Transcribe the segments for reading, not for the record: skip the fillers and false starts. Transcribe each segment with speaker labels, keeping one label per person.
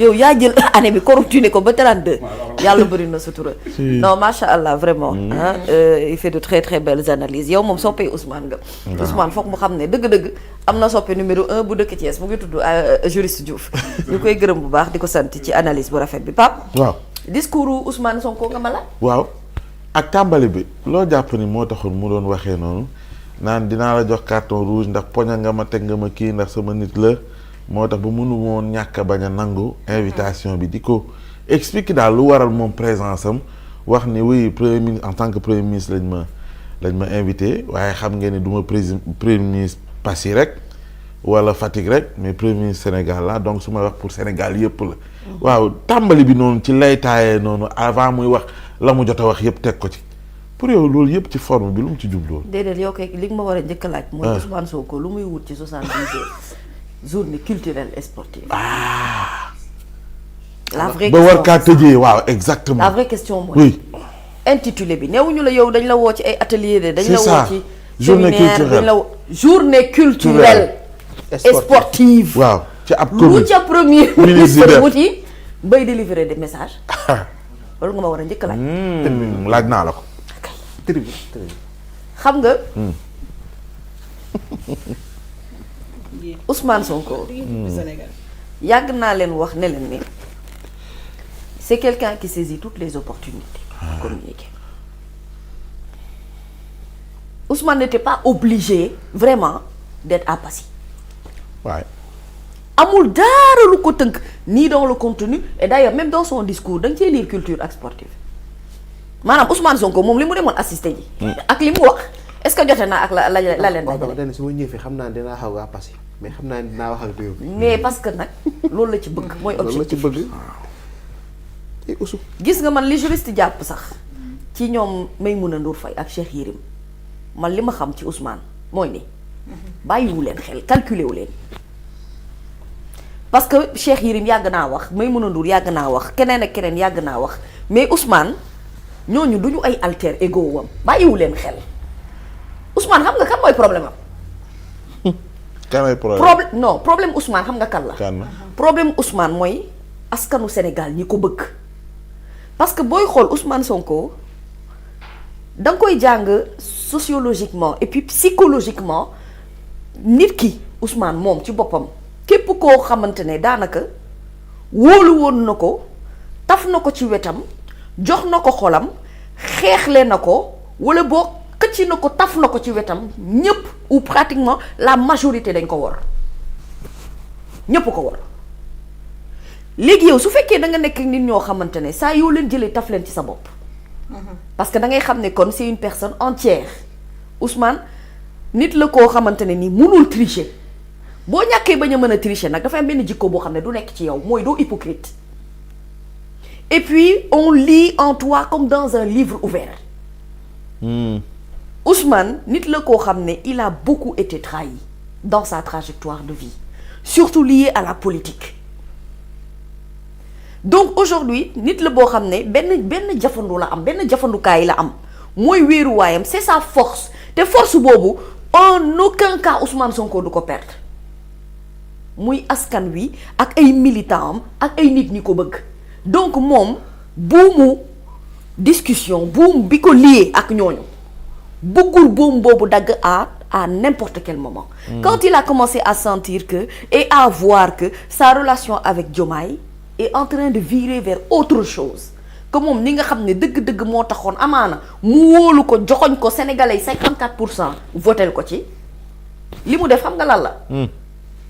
Speaker 1: yow yaa jël année bi correctionné ko ba 32 yàlla bëri na sutura non macha allah vraiment il fait de très très belles analyses yow moom soppee Ousmane nga Ousmane foog mu xam ne dëgg-dëgg am na soppe numéro 1 bu dëkk Thiès mu ngi tudd juriste Diouf ñu koy gërëm bu baax di ko sant ci analyse bu rafet bi Pape
Speaker 2: waaw
Speaker 1: discours Ousmane Sonko nga ma la
Speaker 2: waaw ak tàmbali bi loo jàpp ni moo taxoon mu doon waxee noonu naan dinaa la jox carton rouge ndax poña nga ma teg nga ma kii ndax sama nit la moo tax ba mënu woon ñàkk a bañ a nangu invitation bi di ko expliquer daal lu waral moom présence am wax ni oui premier ministre en tant que premier ministre lañ ma invité waaye xam ngeen ni du ma premier ministre Passy rek wala Fatick rek mais premier ministre Sénégal la donc su may wax pour Sénégal yëpp la waaw tàmbali bi noonu ci lay taayee noonu avant muy wax la mu jot a wax yëpp teg ko ci pour yow loolu yëpp ci forme bi lu mu ci jubloon.
Speaker 1: déedéet yow kay li nga ma war a njëkk a laaj. mooy Ousmane Sonko lu muy wut ci 70 heures journée culturelle et sportive. La vraie
Speaker 2: ba
Speaker 1: question
Speaker 2: war kaa tëjee waaw exactement.
Speaker 1: la vraie question mooy.
Speaker 2: oui
Speaker 1: intitulé bi newuñu la yow dañ la woo ci ay atelier de. dañ la
Speaker 2: c'est ça.
Speaker 1: woo ci
Speaker 2: Journée
Speaker 1: séminaire
Speaker 2: culturelle.
Speaker 1: dañ la woo journée culturelle et sportive.
Speaker 2: waaw ci ab
Speaker 1: lu
Speaker 2: commune
Speaker 1: ca premier
Speaker 2: ministre
Speaker 1: ministre
Speaker 2: def.
Speaker 1: wuti bay délivrer des messages. loolu nga ma war a njëkk a laaj.
Speaker 2: laaj naa la ko.
Speaker 1: xam nga. Ousmane Sonko. yàgg naa leen wax ne leen ni c'est quelqu'un qui saisit toutes les opportunités pour communiquer. Ousmane n'était pas obligé vraiment d'être à Passy.
Speaker 2: waaye.
Speaker 1: amul dara lu ko tënk ni dans le contenu et d'ailleurs même dans son discours da nga cee lire culture ak sportive maanaam Ousmane Sonko moom li mu demoon assister ji. ak li mu wax est-ce que jote naa ak la leen dajale.
Speaker 3: dana su ma ñëwee xam naa ne dinaa xaw a passé mais xam naa ne dinaa wax ak réew mi.
Speaker 1: mais parce que nag loolu la ci bëgg mooy
Speaker 3: loolu la ci
Speaker 1: objectif.
Speaker 3: bëgg. te usu.
Speaker 1: gis nga man li juriste jàpp sax ci ñoom Maïmouna Ndour Faye ak Cheikh Yérim man li ma xam ci Ousmane mooy ni bàyyiwu leen xel calculer wu leen parce que Cheikh Yérim yàgg naa wax Maïmouna Ndour yàgg naa wax keneen ak keneen yàgg naa wax mais Ousmane ñooñu du ñu ay alter ego wam bàyyiwu leen xel Ousmane xam nga kan mooy problème am.
Speaker 2: kan ay problème
Speaker 1: problème Ousmane xam nga kan la.
Speaker 2: kan
Speaker 1: problème Ousmane mooy askanu Sénégal ñi ko bëgg parce que booy xool Ousmane Sonko da nga koy jàng sociologiquement et puis psychologiquement nit ki Ousmane moom ci boppam képp koo xamante ne daanaka wóolu woon na ko taf na ko ci wetam jox na ko xolam xeexle na ko wala boo këcc na ko taf na ko ci wetam ñépp ou pratiquement la majorité dañ ko war ñépp ko war léegi yow su fekkee da nga nekk nit ñoo xamante ne saa yoo leen jëlee taf leen ci sa bopp parce que da ngay xam ne kon c'est une personne entière Ousmane nit la koo xamante ne ni mënul tricher boo ñàkkee bañ a mën a tricher nag dafay am benn jikko boo xam ne du nekk ci yow mooy doo hypocrite et puis on lit en toi comme dans un livre ouvert Ousmane nit la koo xam ne il a beaucoup été trahi dans sa trajectoire de vie surtout lié à la politique donc aujourd'hui nit la boo xam ne benn jafandu la am benn jafandukaay la am mooy wéeruwaayam c'est sa force te force boobu en aucun cas Ousmane Sonko du ko perdre muy askan wi ak ay militants am ak ay nit ñi ko bëgg donc moom buumu discussion buum bi ko lié ak ñooñu bëggul buum boobu dagg à n'importe quel moment quand il a commencé à sentir que et à voir que sa relation avec Diomaye est en train de virer vers autre chose que moom ni nga xam ne dëgg-dëgg moo taxoon amaana mu wóolu ko joxoñ ko sénégalais 54% votel ko ci li mu def xam nga lan la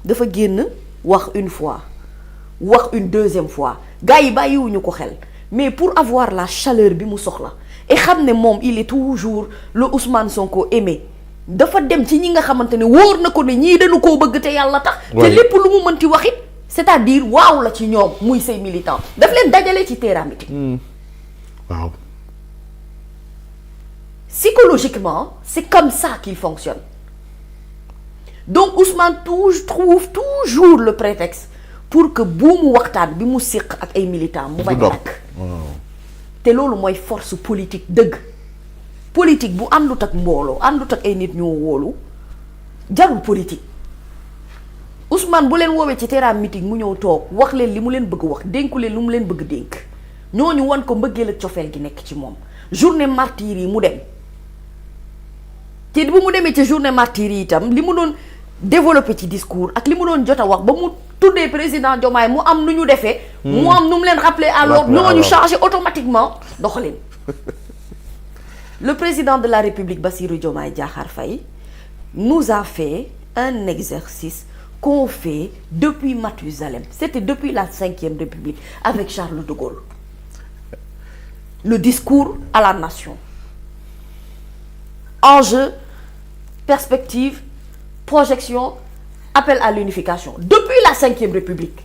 Speaker 1: dafa génn wax une fois wax une deuxième fois gars yi bàyyiwuñu ko xel mais pour avoir la chaleur bi mu soxla et xam ne moom il est toujours le Ousmane Sonko aimé dafa dem ci ñi nga xamante ne wóor na ko ne ñii dañu koo bëgg te yàlla tax te lépp lu mu mënti waxit c'est-à-dire waaw la ci ñoom muy say militant daf leen dajale ci terrain bi
Speaker 2: waaw
Speaker 1: psychologiquement c'est comme ça qu'il fonctionne donc Ousmane trouve toujours le prétexte pour que buumu waxtaan bi mu séq ak ay militants mu bañ dakk te loolu mooy force politique dëgg politique bu àndut ak mbooloo àndut ak ay nit ñoo wóolu jarul politique Ousmane bu leen woowee ci terrain meeting mu ñëw toog wax leen li mu leen bëgg wax dénku leen lu mu leen bëgg dénk ñooñu wan ko mbëggeel ak cofeel gi nekk ci moom journée martyre yi mu dem ci bu mu demee ci journée martyre yi itam li mu doon développé ci discours ak li mu doon jot a wax ba mu tuddee président Diomaye mu am nu ñu defee mu am nu mu leen rappeler alors ñooñu changé automatiquement doxalin le président de la République Bassirou Diomaye Diakhar Faye nous a fait un exercice qu'on fait depuis Mathusalem. C'était depuis la 5e République avec Charles de Gaulle. Le discours à la nation. Enjeu, perspective, projection, appel à l'unification. Depuis la 5e République.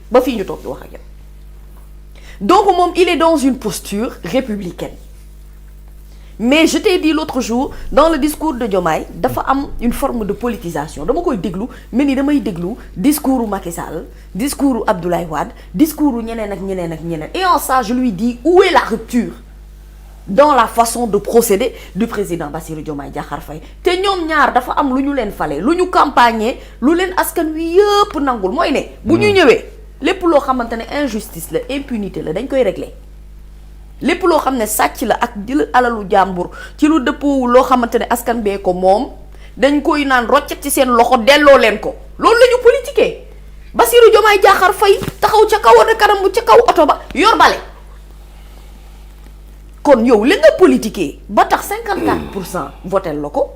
Speaker 1: Donc, il est dans une posture républicaine. Mais je t'ai dit l'autre jour, dans le discours de Diomaye, il y a une forme de politisation. Je vais déglu, mais je vais déglu discours Macky Sall, discours Abdoulaye Wade, discours et en ça, je lui dis, où est la rupture dans la façon de procéder du président Bassirou Diomaye Diakhar Faye. Te ñom ñaar dafa am luñu len falé, luñu campagner, lu len askan wi yépp nangul moy né bu ñu ñëwé lépp lo xamantene injustice la, impunité la dañ koy régler. lépp loo xam ne sàcc la ak jël alalu jàmbur ci lu dëppoo loo xamante ne askan bee ko moom dañ koy naan roccet ci seen loxo delloo leen ko loolu la ñu politiqué Bassirou Diomaye Diakhar Faye taxaw ca kaw a kanam ca kaw oto ba yor bale kon yow li nga politiqué ba tax 54% votel la ko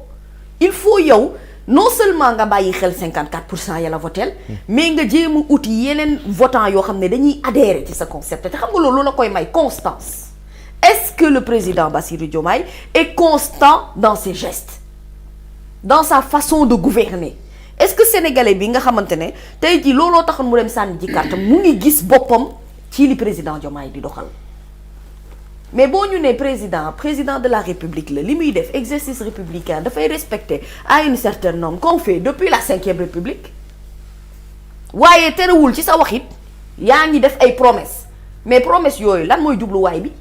Speaker 1: il faut yow non seulement nga bàyyi xel 54% ya la votel mais nga jéem a uti yeneen votants yoo xam ne dañuy adhérer ci sa concept te xam nga loolu la koy may constance. Est-ce que le président Bassirou Diomaye est constant dans ses gestes, dans sa façon de gouverner? Est-ce que sénégalais bi nga xamantene tay ji lolo taxone mu dem sanni ci carte mu ngi gis bopam ci li président Diomaye di doxal? Mais bon ñu né président de la République le li muy def exercice républicain da fay respecter à une certaine norme qu'on fait depuis la 5e République. Waye téréwul ci sa waxit yaa ngi def ay promesses mais promesses yoyu lan moy djublu way bi?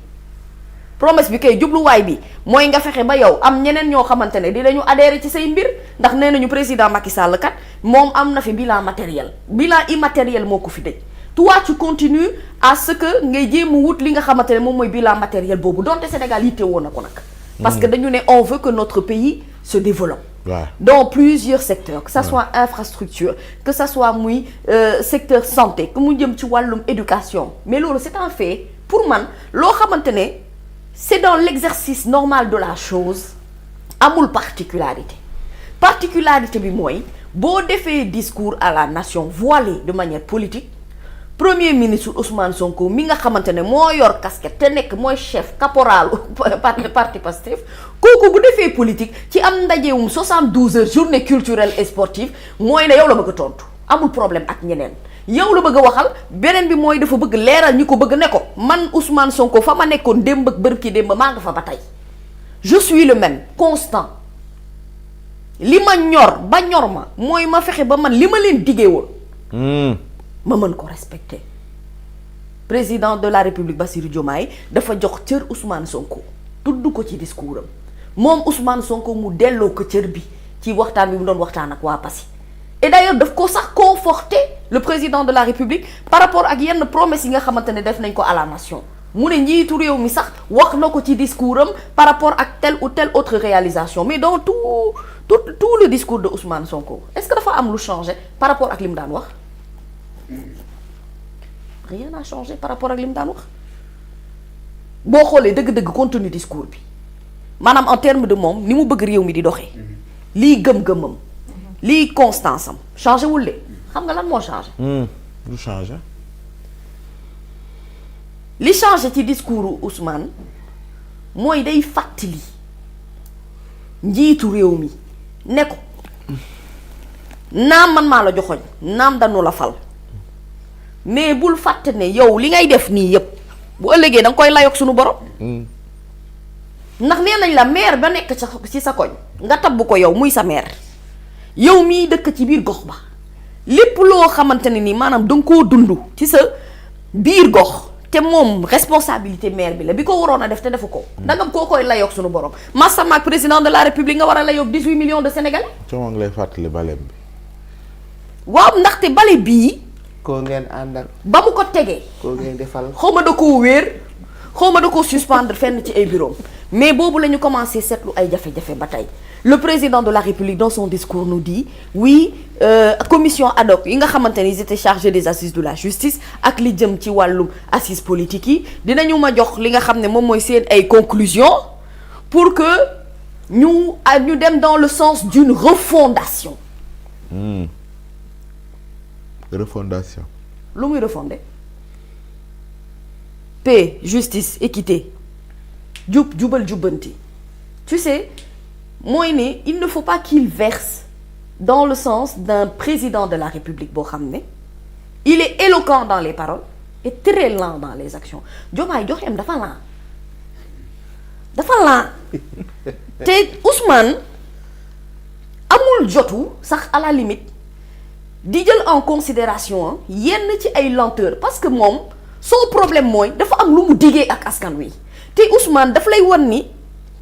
Speaker 1: Promesse bi kay jubluwaay bi mooy nga fexe ba yow am ñeneen ñoo xamante ne dinañu adhérer ci say mbir ndax nee nañu président Macky Sall kat moom am na fi bilan matériel bilan immatériel moo ko fi dëj. Toi tu continues à ce que ngay jéem a wut li nga xamante ne moom mooy bilan matériel boobu donte Sénégal yitte woon na ko nag. Parce que dañu ne on veut que notre pays se développe. Dans plusieurs secteurs, que ça soit infrastructure, que ça soit muy secteur santé, que mu jëm ci wàllum éducation. Mais loolu c'est un fait pour man loo xamante ne c'est dans l'exercice normal de la chose amul particularité bi mooy boo defee discours à la nation voilé de manière politique premier ministre Ousmane Sonko mi nga xamante ne moo yor casquette te nekk mooy chef caporal parti Pastef kooku bu defee politique ci am ndajewum 72 heures journée culturelle et sportive mooy ne yow la bëgg a tontu amul problème ak ñeneen yow la bëgg a waxal beneen bi mooy dafa bëgg leeral ñi ko bëgg ne ko man Ousmane Sonko fa ma nekkoon démb ak bërki démb maa nga fa ba tey je suis le même constant li ma ñor ba ñor ma mooy ma fexe ba man li ma leen diggee woon ma mën ko respecter président de la République Bassirou Diomaye dafa jox cër Ousmane Sonko tudd ko ci discours am moom Ousmane Sonko mu delloo ko cër bi ci waxtaan bi mu doon waxtaan ak waa Passy. Et d'ailleurs daf ko sax conforter le président de la République par rapport ak yenn promesse yi nga xamante ne def nañ ko à la nation mu ne njiitu réew mi sax wax na ko ci discours am par rapport ak telle ou telle autre réalisation mais dans tout le discours de Ousmane Sonko est-ce que dafa am lu changé par rapport ak li mu daan wax rien n'a changé par rapport ak li mu daan wax boo xoolee dëgg-dëgg contenu discours bi maanaam en terme de moom ni mu bëgg réew mi di doxee lii gëm-gëmam lii constance am changé wul de xam nga lan moo changé.
Speaker 2: lu changé.
Speaker 1: li changé ci discours Ousmane mooy day fàttali njiitu réew mi ne ko naam man maa la joxoñ naam dañu la fal mais bul fàtte ne yow li ngay def nii yépp bu ëllëgee da nga koy layoog suñu borom. ndax nee nañ la maire ba nekk ci sa koñ nga tabb ko yow muy sa maire. yow mii dëkk ci biir gox ba lépp loo xamante ne ni maanaam danga koo dund ci sa biir gox te moom responsabilité maire bi la bi ko waroon a def te defu ko ndagam koo koy layoog suñu borom massama ak président de la République nga war a layoog 18 millions de Sénégalais.
Speaker 2: coono ngi lay fàttali baleem bi.
Speaker 1: waaw ndaxte bale bii.
Speaker 3: koo ngeen àndal.
Speaker 1: ba mu ko tegee.
Speaker 3: koo ngeen defal.
Speaker 1: xaw ma da koo wéer xaw ma da koo suspendre fenn ci ay bureau mais boobu la ñu commencé seetlu ay jafe-jafe ba tey le président de la République dans son discours nous dit oui commission ad hoc yi nga xamante ne ils étaient chargés des assises de la justice ak li jëm ci wàllum assises politiques yi dinañu ma jox li nga xam ne moom mooy seen ay conclusions pour que ñu dem dans le sens d'une refondation.
Speaker 2: Refondation.
Speaker 1: lu muy refonder. paix justice équité jubal jubbanti tu sais mooy ne il ne faut pas qu'il verse dans le sens d'un président de la République boo xam ne il est éloquent dans les paroles et très lent dans les actions Diomaye joxeem dafa lent te Ousmane amul jotu sax à la limite di jël en considération yenn ci ay lenteur parce que moom son problème mooy dafa am lu mu diggee ak askan wi te Ousmane daf lay wan ni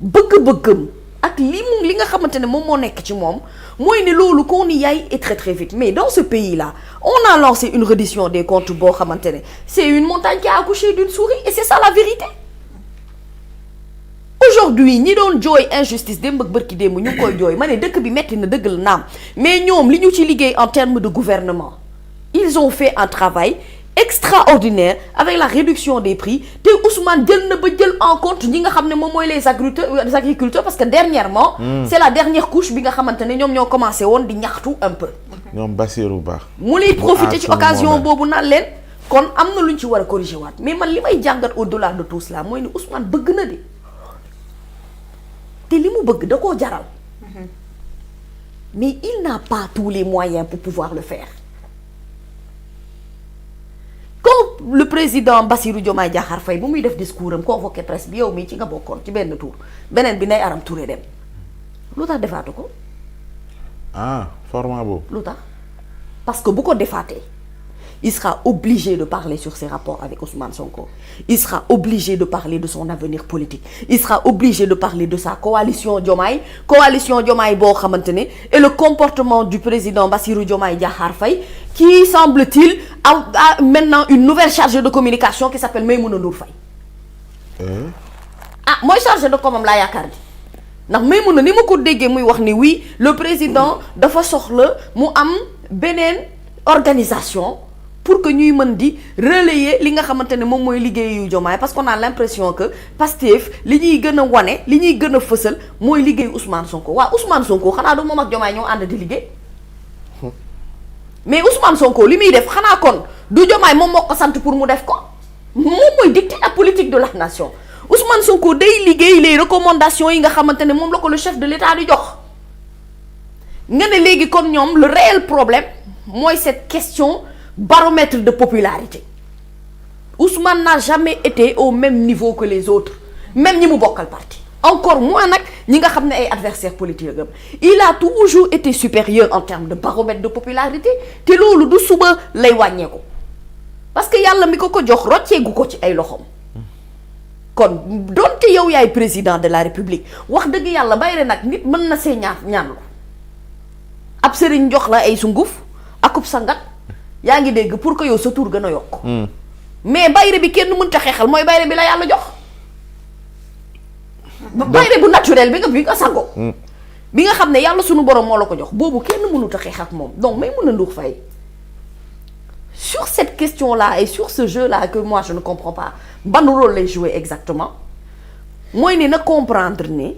Speaker 1: bëgg-bëggam ak li nga xamante ne moom moo nekk ci moom mooy ne loolu qu'on y aille et très très vite mais dans ce pays là on a lancé une reddition des comptes boo xamante ne c'est une montagne qui a accouché d'une souris et c'est ça la vérité aujourd'hui ñi doon jooy injustice démb ak bërki démb ñu ngi koy jooy ma ne dëkk bi metti na dëgg la naam mais ñoom li ñu ci liggéey en termes de gouvernement ils ont fait un travail extraordinaire avec la réduction des prix te Ousmane jël na ba jël en compte ñi nga xam ne moom mooy les agriculteurs parce que dernièrement c'est la dernière couche bi nga xamante ne ñoom ñoo commencé woon di ñaxtu un peu
Speaker 2: ñoom Bassirou Ba
Speaker 1: mu lay profiter ci occasion boobu naan leen kon am na lu ñu ci war a corriger waat mais man li may jàngat au-delà de tout cela mooy ni Ousmane bëgg na de te li mu bëgg da koo jaral mais il n'a pas tous les moyens pour pouvoir le faire quand le président Bassirou Diomaye Diakhar Faye bu muy def discours am convoqué presse bi yow mii ci nga bokkoon ci benn tour beneen bi Ndeye Arame Touré dem lu tax defaatu ko
Speaker 2: format boobu
Speaker 1: lu tax parce que bu ko defaatee il sera obligé de parler sur ses rapports avec Ousmane Sonko il sera obligé de parler de son avenir politique il sera obligé de parler de sa coalition Diomaye boo xamante ne et le comportement du président Bassirou Diomaye Diakhar Faye qui semble-t-il a maintenant une nouvelle chargée de communication qui s'appelle Maïmouna Ndour Faye mooy chargée de com laa yaakaar di ndax Maïmouna ni ma ko déggee muy wax ni oui le président dafa soxla mu am beneen organisation pour que ñuy mën di relayer li nga xamante ne moom mooy liggéeyu Diomaye parce qu'on a l'impression que Pastef li ñuy gën a wane li ñuy gën a fësal mooy liggéeyu Ousmane Sonko waaw Ousmane Sonko xanaa du moom ak Diomaye ñoo ànd di liggéey mais Ousmane Sonko li muy def xanaa kon du Diomaye moom moo ko sant pour mu def ko moom mooy dicter la politique de la nation Ousmane Sonko day liggéey les recommandations yi nga xamante ne moom la ko le chef de l'État di jox nga ne léegi kon ñoom le réel problème mooy cette question baromètre de popularité Ousmane n'a jamais été au même niveau que les autres même ñi mu bokkal parti encore moins nag ñi nga xam ne ay adversaires politiques am il a toujours été supérieur en termes de baromètre de popularité te loolu du suba lay wàññeeku parce que yàlla mi ko jox rocceegu ko ci ay loxoom kon donte yow yaay président de la République wax dëgg yàlla bayre nag nit mën na see ñaan ko ab sëriñ jox la ay sunguf akub sangat yaa ngi dégg pour que yow sa tur gën a yokk mais bayre bi kenn mënta xeexal mooy bayre bi la yàlla jox bayre bu naturel bi nga sango bi nga xam ne yàlla sunu borom moo la ko jox boobu kenn mënut a xeex ak moom donc Maïmouna Ndour Faye sur cette question là et sur ce jeu là que moi je ne comprends pas ban rôle lay jouer exactement mooy ne na comprendre ne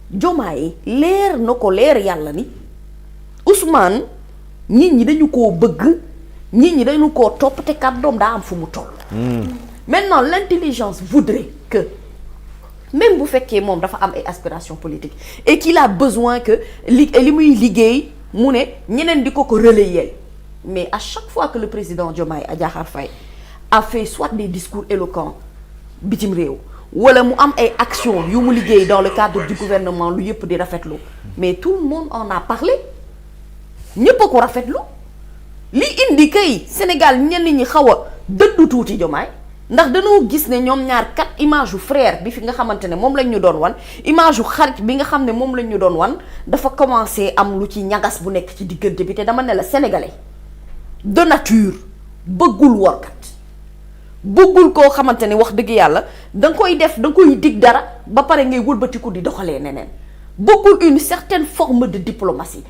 Speaker 1: Diomaye leer na ko leer yàlla ni Ousmane nit ñi dañu koo bëgg nit ñi dañu koo topp te kàddoom daa am fu mu toll. Maintenant l'intelligence voudrait que même bu fekkee moom dafa am ay aspirations politiques et qu'il a besoin que li muy liggéey mu ne ñeneen di ko relayer mais à chaque fois que le président Diomaye Diakhar Faye a fait soit des discours éloquents bitim réew wala mu am ay actions yu mu liggéey dans le cadre du gouvernement lu yëpp di rafetlu mais tout le monde en a parlé ñëpp a ko rafetlu li indi kay Sénégal ñenn ñi xaw a dëddu tuuti Diomaye ndax dañoo gis ne ñoom ñaar kat image yu frère bi fi nga xamante ne moom lañ ñu doon wan image yu xarit bi nga xam ne moom lañ ñu doon wan dafa commencé am lu ci ñagas bu nekk ci diggante bi te dama ne la sénégalais de nature bëggul workat bëggul koo xamante ne wax dëgg yàlla da nga koy def da nga koy dig dara ba pare ngay wëlbatiku di doxalee neneen bëggul une certaine forme de diplomatie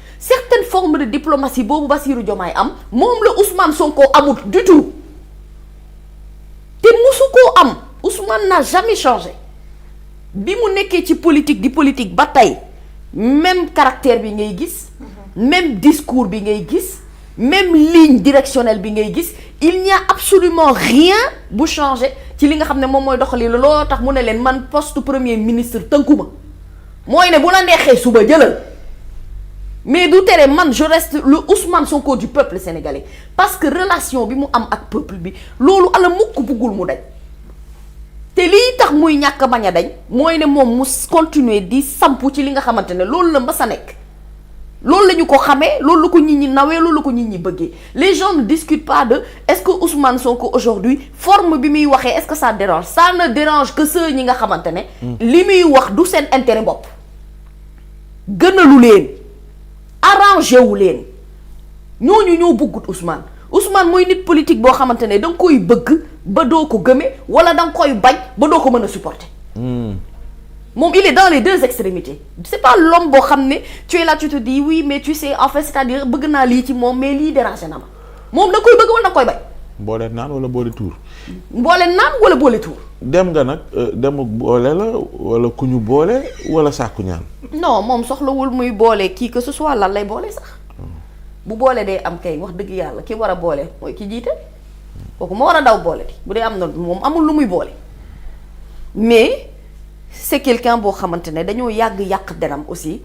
Speaker 1: boobu Bassirou Diomaye am moom la Ousmane Sonko amut du tout te musu koo am. Ousmane n'a jamais changé bi mu nekkee ci politique di politique ba tey même caractère bi ngay gis même discours bi ngay gis même ligne directionnelle bi ngay gis il n'y a absolument rien bu changé ci li nga xam ne moom mooy doxali la loo tax mu ne leen man poste premier ministre tënkuma mooy ne bu la neexee suba jëlal mais du tere man je reste le Ousmane Sonko du peuple sénégalais parce que relation bi mu am ak peuple bi loolu ala mukk buggul mu daj te lii tax muy ñàkk bañ a dañ mooy ne moom mu continuer di sampu ci li nga xamante ne loolu la mbasa nekk loolu la ñu ko xamee loolu la ko nit ñi nawee loolu la ko nit ñi bëggee les gens ne discutent pas de est-ce que Ousmane Sonko aujourd'hui forme bi muy waxee est-ce que ça dérange ça ne dérange que ceux ñi nga xamante ne li muy wax du seen intérêt bopp gënalu leen arrangé wu leen ñooñu ñoo bëggut Ousmane mooy nit politique boo xamante ne da nga koy bëgg ba doo ko gëme wala da nga koy bañ ba doo ko mën a supporter. moom il est dans les deux extrémités c'est pas l'homme boo xam ne tu es là tu te dis oui mais tu sais en fait c'est-à-dire bëgg naa lii ci moom mais lii dérangé na ma moom da koy bëgg wala da koy bañ.
Speaker 2: boole naan wala boole tuur.
Speaker 1: boole naan wala boole tuur.
Speaker 2: dem nga nag demu boole la wala ku ñu boole wala sàkku ñaan.
Speaker 1: non moom soxlawul muy boole kii que ce soit lan lay boole sax. bu boole dee am kay wax dëgg yàlla ki war a boole mooy ki jiite kooku moo war a daw boole bu dee am na moom amul lu muy boole mais c'est quelqu'un boo xamante ne dañoo yàgg yàq deram aussi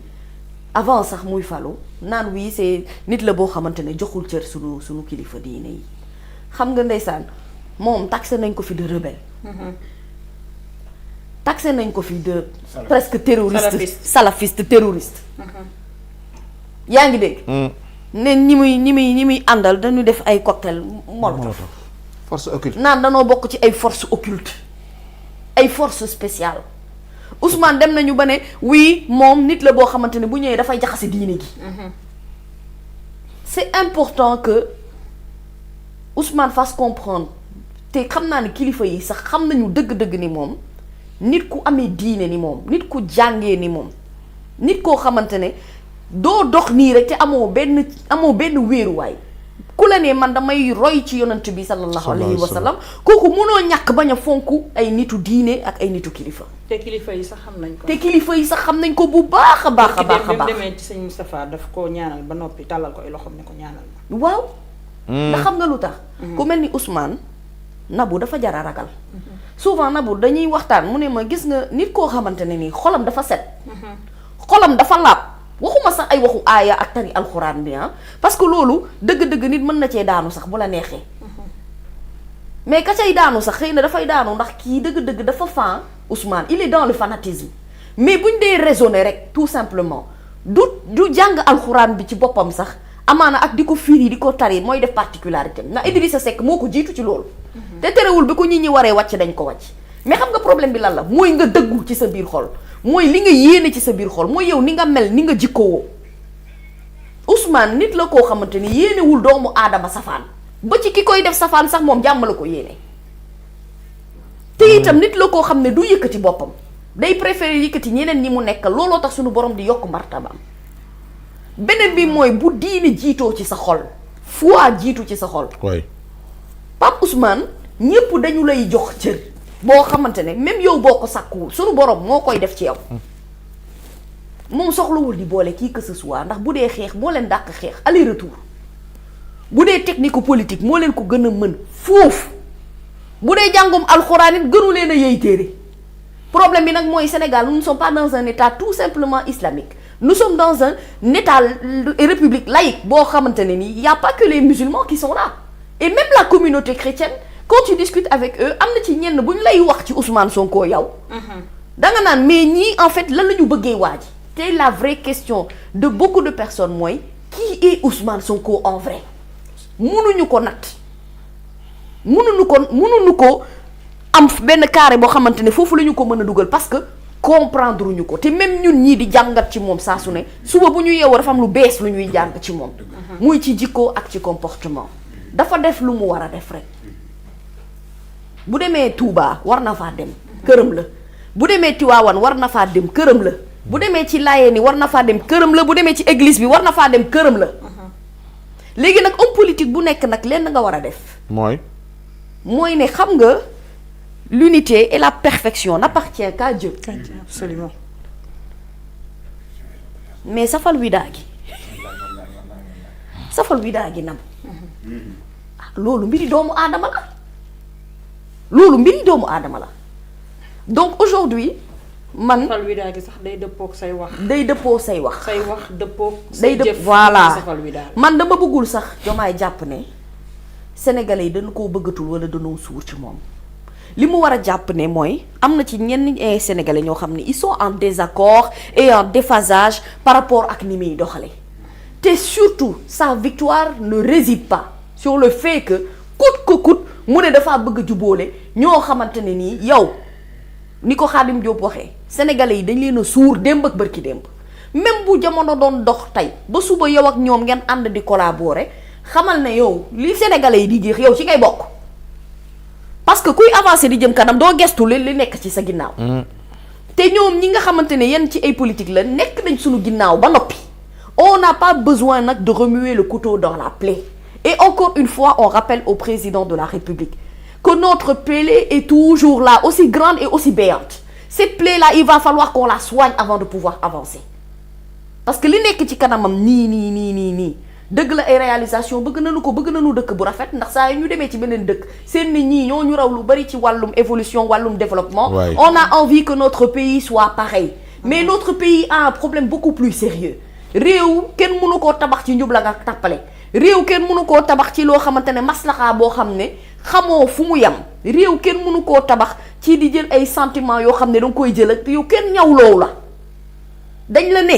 Speaker 1: avant sax muy falu naan wii c'est nit la boo xamante ne joxul cër sunu kilifa diine yi xam nga ndeysaan moom taxé nañ ko fi de rebelle taxé nañ ko fi de presque terroriste salafiste terroriste yaa ngi dégg ne ñi muy àndal dañu def ay cocktail molotov
Speaker 3: force occulte
Speaker 1: naan danoo bokk ci ay force occulte ay force spéciale Ousmane dem nañu ba ne oui moom nit la boo xamante ne bu ñëwee dafay jaxase diine gi c'est important que Ousmane fasse comprendre te xam naa ne kilifa yi sax xam nañu dëgg-dëgg ni moom nit ku amee diine ni moom nit ku jàngee ni moom nit koo xamante ne doo dox nii rek te amoo benn wéeruwaay ku la ne man damay roy ci yonent bi sallallahu alayhi wa sallam kooku mënoo ñàkk bañ a fonk ay nitu diine ak ay nitu kilifa.
Speaker 4: te kilifa yi sax xam nañ ko.
Speaker 1: bu baax a baax a baax a baax.
Speaker 4: demee ci sëñ Moustapha daf ko ñaanal ba noppi tàllal ko ay loxoom ne ko ñaanal ma.
Speaker 1: waaw. ndax xam nga lu tax. ku mel ni Ousmane Nabou dafa jar a ragal. souvent Nabou dañuy waxtaan mu ne ma gis nga nit koo xamante ne nii xolam dafa set. xolam dafa laab. waxuma sax ay waxu aaya ak tari alxuraan bi parce que loolu dëgg-dëgg nit mën na cee daanu sax bu la neexee mais ka cay daanu sax xëy na dafay daanu ndax kii dëgg-dëgg dafa fan Ousmane il est dans le fanatisme mais buñ dee raisonner rek tout simplement du jàng alxuraan bi ci boppam sax amaana ak di ko firi di ko tari mooy def particularité ndax Idrissa Seck moo ko jiitu ci loolu te terewul bi ko nit ñi waree wàcc dañ ko wàcc mais xam nga problème bi lan la mooy nga dëggul ci sa biir xol mooy li nga yéene ci sa biir xol mooy yow ni nga mel ni nga jikkowoo Ousmane nit la koo xamante ni yéenewul doomu aadama safaan ba ci ki koy def safaan sax moom jàmm la ko yéene te itam nit la koo xam ne du yëkkati boppam day préférer yëkkati ñeneen ñi mu nekk looloo tax suñu borom di yokk martabaam beneen bi mooy bu diine jiitoo ci sa xol foi jiitu ci sa xol Pape Ousmane ñépp dañu lay jox cër boo xamante ne même yow boo ko sàkkuwul suñu borom moo koy def ci yow moom soxlawul di boole kii que ce soit ndax bu dee xeex moo leen dàq xeex aller retour bu dee technique politique moo leen ko gën a mën foofu bu dee jàngum alxuraan it gënu leen a yey téere problème bi nag mooy Sénégal nous ne sommes pas dans un état tout simplement islamique nous sommes dans un état république laïque boo xamante ne nii y a pas que les musulmans qui sont là et même la communauté chrétienne quand tu discutes avec eux am na ci ñenn bu ñu lay wax ci Ousmane Sonko yow. danga naan mais ñii en fait lan la ñu bëggee waa ji. te la vraie question de beaucoup de personnes mooy qui est Ousmane Sonko en vrai mënuñu ko natt mënuñu ko am benn carré boo xamante ne foofu la ñu ko mën a dugal parce que comprendre ñu ko te même ñun ñii di jàngat ci moom saa su ne suba bu ñu yeewoo dafa am lu bees lu ñuy jàng ci moom. muy ci jikko ak ci comportement. dafa def lu mu war a def rek bu demee Touba war na faa dem këram la bu demee Tiwaawan war na faa dem këram la bu demee ci Laayeen war na faa dem këram la bu demee ci église bi war na faa dem këram la. léegi nag homme politique bu nekk nag lenn nga war a def. mooy ne xam nga l'unité et la perfection n'appartient qu'à Dieu.
Speaker 4: Absolument.
Speaker 1: mais safal widaa gi nam loolu mbiri doomu aadama la donc aujourd'hui man
Speaker 4: safal widaa gi sax day dëppook say wax.
Speaker 1: say wax.
Speaker 4: say wax dëppook say jëf.
Speaker 1: voilà
Speaker 4: safal widaa
Speaker 1: man dama bëggul sax Diomaye jàpp ne sénégalais yi dañu koo bëggatul wala dañoo suur ci moom li mu war a jàpp ne mooy am na ci ñenn sénégalais ñoo xam ne ils sont en désaccord et en déphasage par rapport ak ni muy doxale te surtout sa victoire ne réside pas sur le fait que coûte que coûte mu ne dafaa bëgg a jubóole ñoo xamante ne nii yow ni ko Khadim Diop waxee sénégalais yi dañ leen a suur démb ak bërki démb même bu jamono doon dox tey ba suba yow ak ñoom ngeen ànd di collaborer xamal ne yow li sénégalais yi di jeex yow ci ngay bokk parce que kuy avancer di jëm kanam doo gestu li nekk ci sa ginnaaw. te ñoom ñi nga xamante ne yenn ci ay politique la nekk nañ suñu ginnaaw ba noppi on n'a pas besoin nag de remuer le couteau dans la plaie et encore une fois on rappelle au président de la République que notre plaie est toujours là aussi grande et aussi béante cette plaie là il va falloir qu'on la soigne avant de pouvoir avancer parce que li nekk ci kanamam nii dëgg la ay réalisation bëgg nañu dëkk bu rafet ndax saa yi ñu demee ci beneen dëkk seen nit ñi ñoo ñu raw lu bari ci wàllum évolution wàllum développement. On a envie que notre pays soit pareil mais notre pays a un problème beaucoup plus sérieux réew kenn mënu koo tabax ci njubla nga tàppale réew kenn mënu koo tabax ci loo xamante ne maslaxa boo xam ne xamoo fu mu yam réew kenn mënu koo tabax ci di jël ay sentiments yoo xam ne danga koy jël ak yow kenn ñawloowu la dañ la ne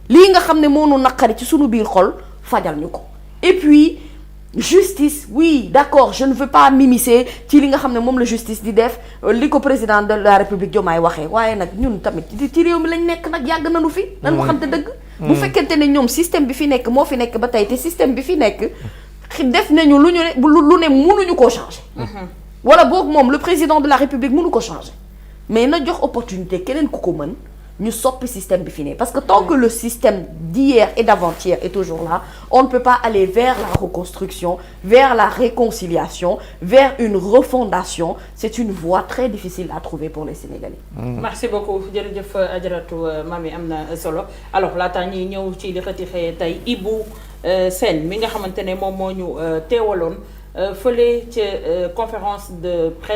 Speaker 1: lii nga xam ne moo nu naqari ci sunu biir xol fajal ñu ko et puis justice oui d'accord je ne veux pas m'immiscer ci li nga xam ne moom la justice di def li ko président de la République Diomaye waxee waaye nag ñun tamit ci réew mi lañ nekk nag yàgg nañu fi nan waxante dëgg bu fekkente ne ñoom système bi fi nekk moo fi nekk ba tey te système bi fi nekk def nañu lu ne mënuñu koo changer wala boog moom le président de la République mënu ko changer mais na jox opportunité keneen ku ko mën ñu soppi système bi fi ne parce que tant que le système d'hier et d'avant-hier est toujours là on ne peut pas aller vers la reconstruction vers la réconciliation vers une refondation c'est une voie très difficile à trouver pour les Sénégalais.
Speaker 4: Merci beaucoup jërëjëf Adjaratou Mamy am na solo alors laata ñuy ñëw ci li xëti xëyee tey Ibou Sène mi nga xamante ne moom moo ñu teewaloon fële ca conférence de presse